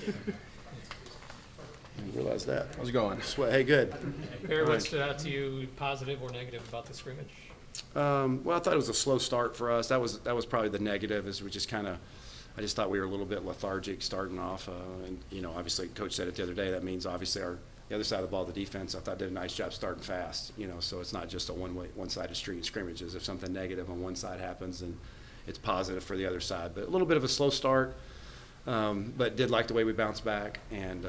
I didn't realize that. How's it going? Sweat. Hey, good. Barry, what stood out to you, positive or negative, about the scrimmage? Well, I thought it was a slow start for us. That was probably the negative. Is we just I just thought we were a little bit lethargic starting off. And obviously, Coach said it the other day. That means obviously the other side of the ball, the defense, I thought did a nice job starting fast. So it's not just a one-sided street in scrimmages. If something negative on one side happens, then it's positive for the other side. But a little bit of a slow start. But did like the way we bounced back and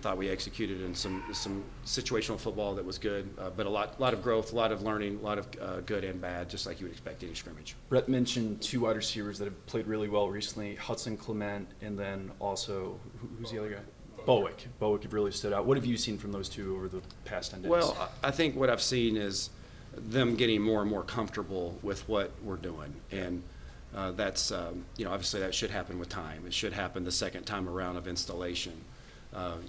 thought we executed in some situational football that was good. But a lot of growth, a lot of learning, a lot of good and bad, just like you would expect any scrimmage. Brett mentioned two wide receivers that have played really well recently, Hudson Clement, and then also, who's the other guy? Bowick. Bowick really stood out. What have you seen from those two over the past 10 days? Well, I think what I've seen is them getting more and more comfortable with what we're doing. And that's, obviously that should happen with time. It should happen the second time around of installation.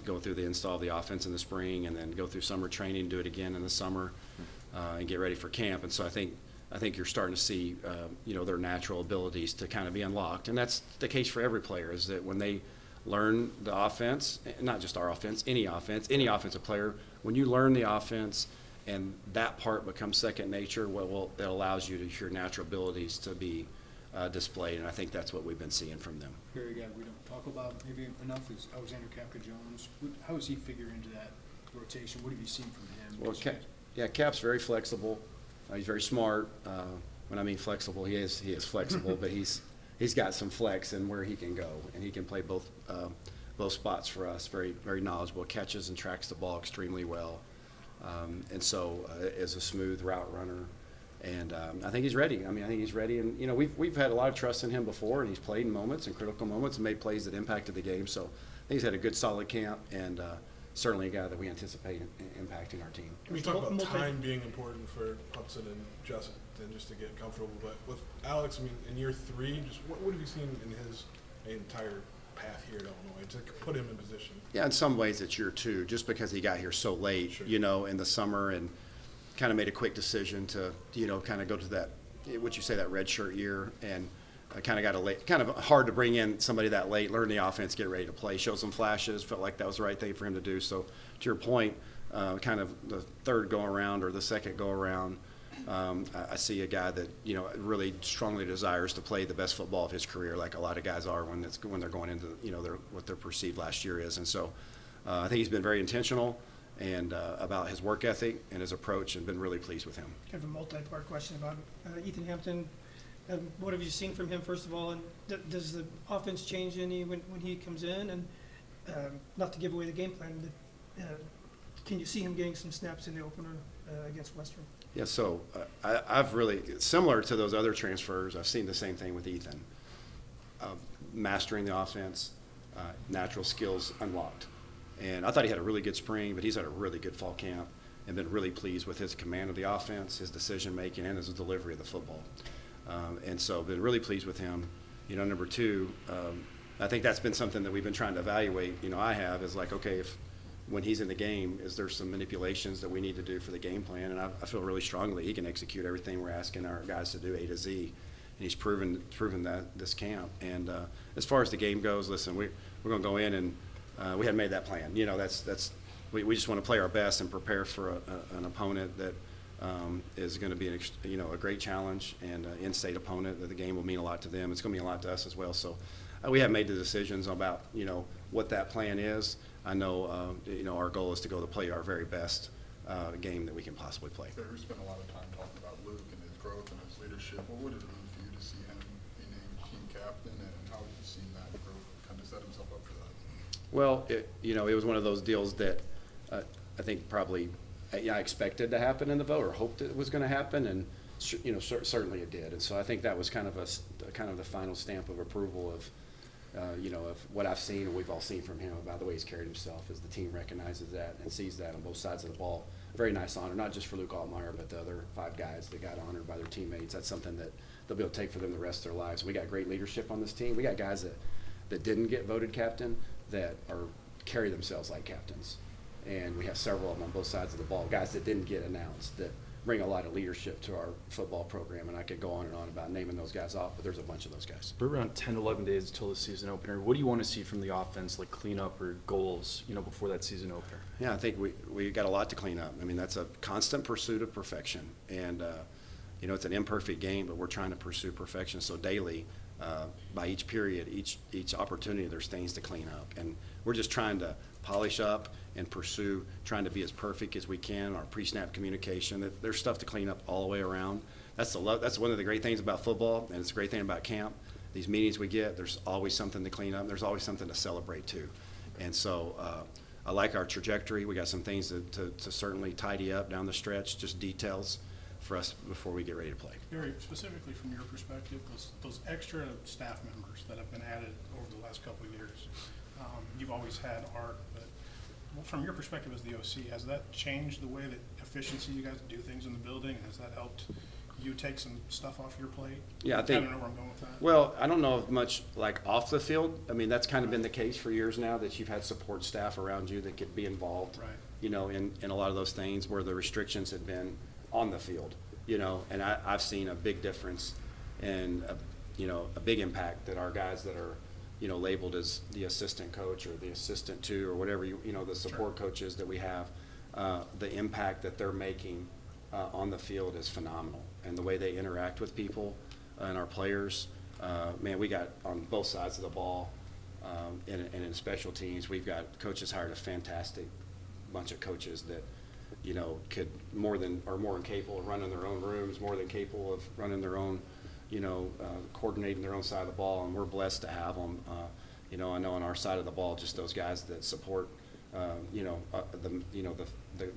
Go through the install of the offense in the spring and then go through summer training, do it again in the summer, and get ready for camp. And so I think you're starting to see, their natural abilities to kind of be unlocked. And that's the case for every player, is that when they learn the offense, not just our offense, any offensive player, when you learn the offense and that part becomes second nature, it allows you your natural abilities to be displayed, and I think that's what we've been seeing from them. Very good. We don't talk about maybe enough is Alexander Capka-Jones. How does he figure into that rotation? What have you seen from him? Well, Cap's very flexible. He's very smart. When I mean flexible, he is flexible, but he's got some flex in where he can go, and he can play both spots for us. Very, very knowledgeable, catches and tracks the ball extremely well, and so is a smooth route runner. And I think he's ready. I think he's ready. And, we've had a lot of trust in him before, and he's played in moments, in critical moments, and made plays that impacted the game. So I think he's had a good, solid camp, and certainly a guy that we anticipate impacting our team. We talk about time being important for Hudson and Justin just to get comfortable. But with Alex, in year 3, just what have you seen in his entire path here at Illinois to put him in position? Yeah, in some ways it's year 2, just because he got here so late, sure. In the summer, and kind of made a quick decision to, kind of go to that, that red shirt year, and kind of got kind of hard to bring in somebody that late, learn the offense, get ready to play, show some flashes, felt like that was the right thing for him to do. So to your point, kind of the third go around or the second go around, I see a guy that, really strongly desires to play the best football of his career, like a lot of guys are when they're going into, what their perceived last year is. And so I think he's been very intentional and about his work ethic and his approach, and been really pleased with him. Kind of a multi-part question about Ethan Hampton. What have you seen from him, first of all, and does the offense change any when he comes in? And not to give away the game plan, but can you see him getting some snaps in the opener against Western? Yeah, so I've really, similar to those other transfers, I've seen the same thing with Ethan. Mastering the offense, natural skills unlocked. And I thought he had a really good spring, but he's had a really good fall camp, and been really pleased with his command of the offense, his decision-making, and his delivery of the football. And so been really pleased with him. Number 2, I think that's been something that we've been trying to evaluate. I have is like, okay, when he's in the game, is there some manipulations that we need to do for the game plan? And I feel really strongly he can execute everything we're asking our guys to do A to Z. And he's proven that this camp. And as far as the game goes, listen, we're going to go in and we hadn't made that plan. We just want to play our best and prepare for an opponent that is going to be a great challenge, and an in-state opponent that the game will mean a lot to them. It's going to mean a lot to us as well. So we haven't made the decisions about what that plan is. I know our goal is to go to play our very best game that we can possibly play. We spent a lot of time talking about Luke and his growth and his leadership. What would it mean for you to see him be named team captain, and how have you seen that growth kind of set himself up for that? Well, it was one of those deals that I think probably I expected to happen in the vote, or hoped it was going to happen, and certainly it did. And so I think that was kind of the final stamp of approval of of what I've seen and we've all seen from him about the way he's carried himself, as the team recognizes that and sees that on both sides of the ball. Very nice honor, not just for Luke Altmaier, but the other 5 guys that got honored by their teammates. That's something that they'll be able to take for them the rest of their lives. We got great leadership on this team. We got guys that didn't get voted captain that carry themselves like captains. And we have several of them on both sides of the ball, guys that didn't get announced that bring a lot of leadership to our football program, and I could go on and on about naming those guys off, but there's a bunch of those guys. We're around 10, 11 days until the season opener. What do you want to see from the offense, like cleanup or goals, before that season opener? Yeah, I think we got a lot to clean up. I mean, that's a constant pursuit of perfection, and it's an imperfect game, but we're trying to pursue perfection. So daily, by each period, each opportunity, there's things to clean up, and we're just trying to polish up and pursue, trying to be as perfect as we can. Our pre-snap communication, there's stuff to clean up all the way around. That's one of the great things about football, and it's a great thing about camp. These meetings we get, there's always something to clean up. There's always something to celebrate too, and so I like our trajectory. We got some things to certainly tidy up down the stretch, just details for us before we get ready to play. Gary, specifically from your perspective, those extra staff members that have been added over the last couple of years, you've always had Art, but from your perspective as the OC, has that changed the way that efficiency you guys do things in the building? Has that helped you take some stuff off your plate? Yeah, I think. I don't know where I'm going with that. Well, I don't know if much like off the field. I mean, that's kind of been the case for years now, that you've had support staff around you that could be involved, Right. In a lot of those things where the restrictions had been on the field, and I've seen a big difference and a big impact that our guys that are, labeled as the assistant coach or the assistant to, or whatever, the support coaches that we have, the impact that they're making on the field is phenomenal. And the way they interact with people and our players, man, we got on both sides of the ball, and in special teams, we've got coaches hired a fantastic bunch of coaches that, could are more than capable of running their own rooms, more than capable of running their own, coordinating their own side of the ball, and we're blessed to have them. I know on our side of the ball, just those guys that support, the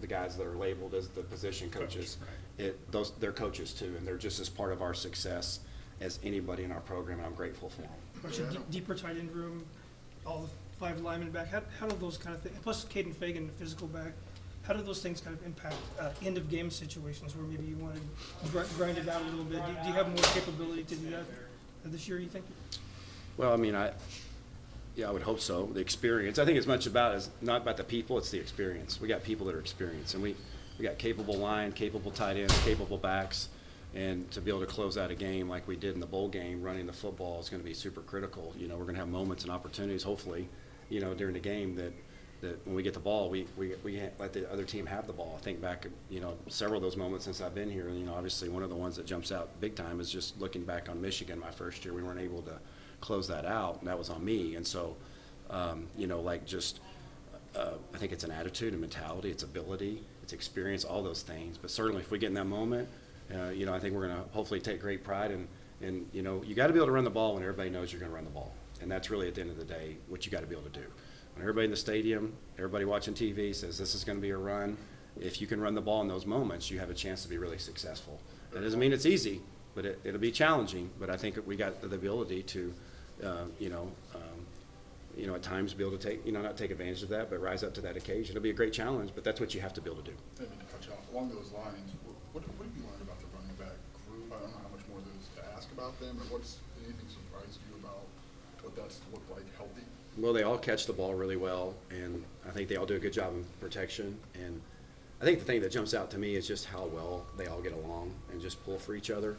guys that are labeled as the position coaches. Right. They're coaches too, and they're just as part of our success as anybody in our program, and I'm grateful for them. What's your deeper tight end room, all the 5 linemen back, how do those kind of things, plus Caden Fagan, the physical back, how do those things kind of impact end of game situations where maybe you want to grind it out a little bit? Do you have more capability to do that this year, you think? Well, I mean, I would hope so. The experience, I think as much as not about the people, it's the experience. We got people that are experienced, and we got capable line, capable tight ends, capable backs, and to be able to close out a game like we did in the bowl game, running the football is going to be super critical. We're going to have moments and opportunities, hopefully, during the game that when we get the ball, we let the other team have the ball. I think back, several of those moments since I've been here, obviously one of the ones that jumps out big time is just looking back on Michigan my first year. We weren't able to close that out, and that was on me. And so, I think it's an attitude and mentality, it's ability, it's experience, all those things. But certainly if we get in that moment, I think we're going to hopefully take great pride in you got to be able to run the ball when everybody knows you're going to run the ball. And that's really at the end of the day what you got to be able to do. When everybody in the stadium, everybody watching TV says this is going to be a run, if you can run the ball in those moments, you have a chance to be really successful. That doesn't mean it's easy, but it'll be challenging. But I think we got the ability to, at times be able to take, not take advantage of that, but rise up to that occasion. It'll be a great challenge, but that's what you have to be able to do. I mean, to cut you off, along those lines, what have you learned about the running back group? I don't know how much more there is to ask about them, but anything surprised you about what that's looked like healthy? Well, they all catch the ball really well, and I think they all do a good job in protection. And I think the thing that jumps out to me is just how well they all get along and just pull for each other.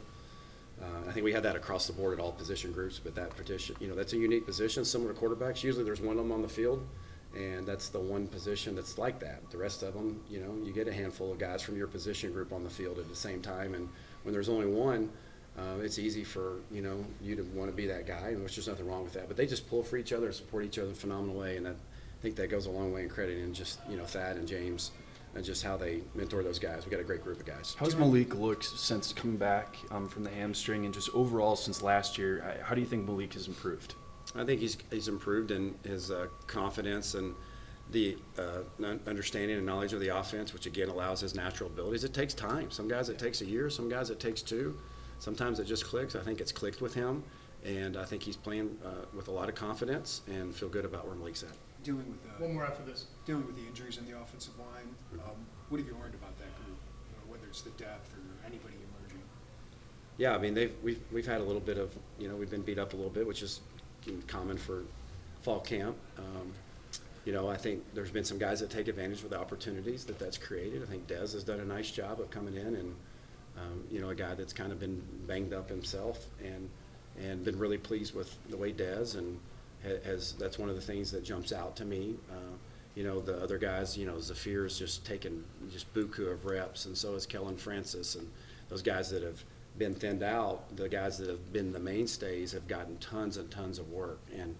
I think we had that across the board at all position groups, but that position, that's a unique position, similar to quarterbacks. Usually there's one of them on the field, and that's the one position that's like that. The rest of them, you get a handful of guys from your position group on the field at the same time, and when there's only one, it's easy for, you to want to be that guy, and there's nothing wrong with that. But they just pull for each other and support each other in a phenomenal way, and I think that goes a long way in crediting just, Thad and James and just how they mentor those guys. We got a great group of guys. How's Malik looked since coming back from the hamstring, and just overall since last year? How do you think Malik has improved? I think he's improved in his confidence and the understanding and knowledge of the offense, which again allows his natural abilities. It takes time. Some guys it takes a year, some guys it takes 2. Sometimes it just clicks. I think it's clicked with him, and I think he's playing with a lot of confidence and feel good about where Malik's at. One more after this. Dealing with the injuries in the offensive line, what have you learned about that group? Whether it's the depth or anybody emerging? Yeah, I mean we've had a little bit of we've been beat up a little bit, which is common for fall camp. you know, I think there's been some guys that take advantage of the opportunities that's created. I think Dez has done a nice job of coming in and, you know, a guy that's kind of been banged up himself and been really pleased with the way Dez and that's one of the things that jumps out to me. You know, the other guys, you know, Zafir's just taken just buku of reps, and so is Kellen Francis, and those guys that have been thinned out, the guys that have been the mainstays have gotten tons and tons of work, and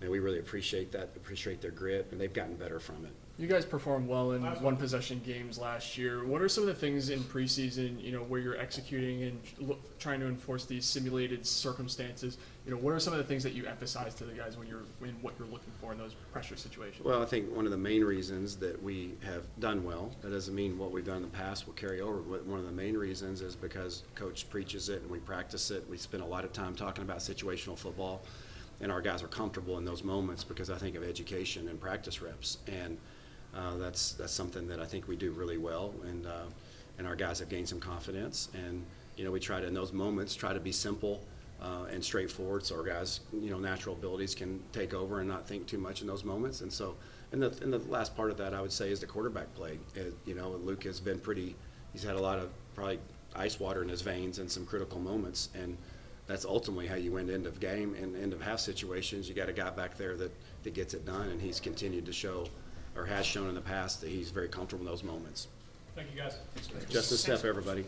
we really appreciate that, appreciate their grit, and they've gotten better from it. You guys performed well in one possession games last year. What are some of the things in preseason, you know, where you're executing and trying to enforce these simulated circumstances? You know, what are some of the things that you emphasize to the guys when what you're looking for in those pressure situations? Well, I think one of the main reasons that we have done well, that doesn't mean what we've done in the past will carry over, but one of the main reasons is because Coach preaches it and we practice it. We spend a lot of time talking about situational football, and our guys are comfortable in those moments because I think of education and practice reps, and that's something that I think we do really well, and our guys have gained some confidence, and you know, we try to, in those moments, try to be simple and straightforward, so our guys, you know, natural abilities can take over and not think too much in those moments. And so, in the last part of that, I would say, is the quarterback play. You know, Luke has been he's had a lot of probably ice water in his veins in some critical moments, and that's ultimately how you win end of game and end of half situations. You got a guy back there that gets it done, and he's continued to show, or has shown in the past, that he's very comfortable in those moments. Thank you, guys. Just a step, everybody.